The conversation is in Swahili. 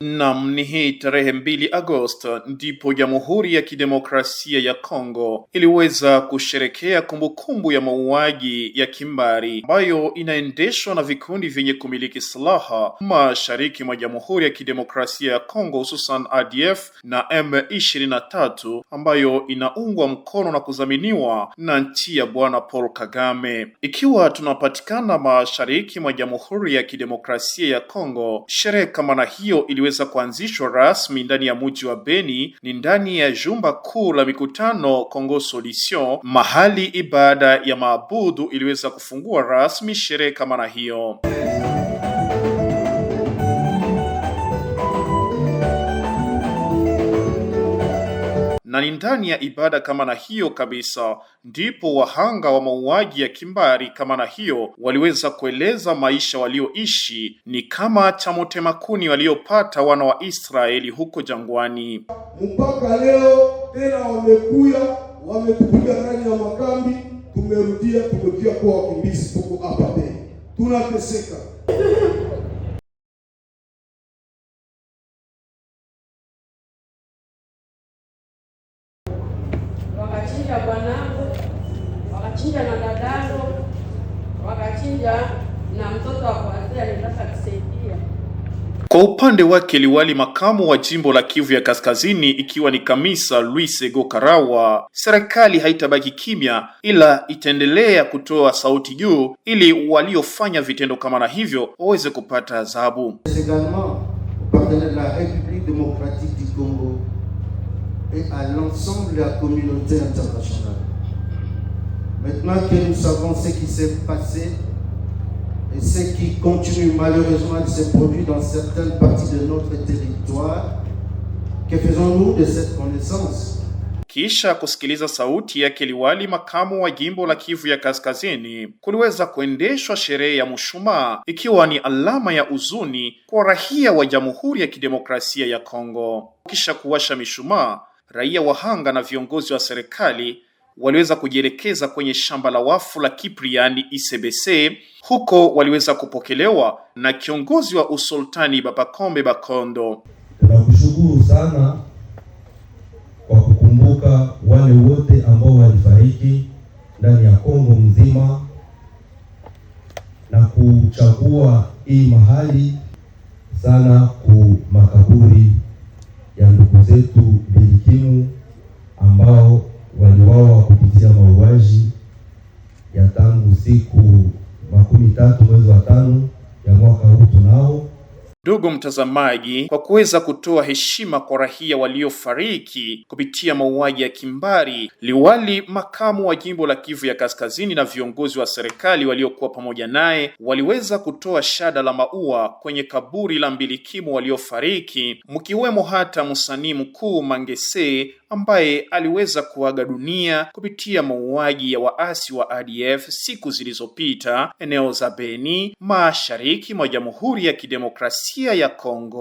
Naam, ni hii tarehe 2 Agosto ndipo Jamhuri ya Kidemokrasia ya Kongo iliweza kusherekea kumbukumbu ya mauaji ya kimbari ambayo inaendeshwa na vikundi vyenye kumiliki silaha mashariki mwa Jamhuri ya Kidemokrasia ya Kongo, hususan ADF na M23, ambayo inaungwa mkono na kudhaminiwa na nchi ya Bwana Paul Kagame. Ikiwa tunapatikana mashariki mwa Jamhuri ya Kidemokrasia ya Kongo, sherehe kama na hiyo iliweza kuanzishwa rasmi ndani ya mji wa Beni, ni ndani ya jumba kuu la mikutano Congo Solution, mahali ibada ya maabudu iliweza kufungua rasmi sherehe kama na hiyo. Na ni ndani ya ibada kama na hiyo kabisa ndipo wahanga wa mauaji ya kimbari kama na hiyo waliweza kueleza maisha walioishi ni kama cha motema kuni waliopata wana wa Israeli huko jangwani. Mpaka leo tena wamekuya wametupiga ndani ya makambi, tumerudia tumekuja kuwa wakimbizi, tuko hapa tena tunateseka. Wakachinja bwanangu, wakachinja na dadangu, wakachinja na mtoto wa kwanza alitaka kusaidia. Kwa upande wake liwali makamu wa jimbo la Kivu ya Kaskazini ikiwa ni Kamisa Louis Ego Karawa, serikali haitabaki kimya ila itaendelea kutoa sauti juu ili waliofanya vitendo kama na hivyo waweze kupata adhabu. Et à l'ensemble de la communauté internationale. Maintenant que nous savons ce qui s'est passé et ce qui continue malheureusement de se produire dans certaines parties de notre territoire, que faisons-nous de cette connaissance? Kisha kusikiliza sauti yake liwali makamu wa jimbo la Kivu ya Kaskazini, kuliweza kuendeshwa sherehe ya mshumaa ikiwa ni alama ya huzuni kwa raia wa Jamhuri ya Kidemokrasia ya Kongo. Kisha kuwasha mishumaa, raia wahanga na viongozi wa serikali waliweza kujielekeza kwenye shamba la wafu la Kipriani ICBC. Huko waliweza kupokelewa na kiongozi wa usultani Baba Kombe Bakondo. Tunakushukuru sana kwa kukumbuka wale wote ambao walifariki ndani ya Kongo mzima na kuchagua hii mahali sana ku makaburi ya ndugu zetu bilikimu ambao waliwawa kupitia mauaji ya tangu siku 13 mwezi wa 5 ya mwaka huu tunao. Ndugu mtazamaji, kwa kuweza kutoa heshima kwa raia waliofariki kupitia mauaji ya kimbari, liwali makamu wa jimbo la Kivu ya Kaskazini na viongozi wa serikali waliokuwa pamoja naye waliweza kutoa shada la maua kwenye kaburi la mbilikimu waliofariki, mkiwemo hata msanii mkuu Mangese ambaye aliweza kuaga dunia kupitia mauaji ya waasi wa ADF siku zilizopita eneo za Beni, mashariki mwa Jamhuri ya Kidemokrasia ya Kongo.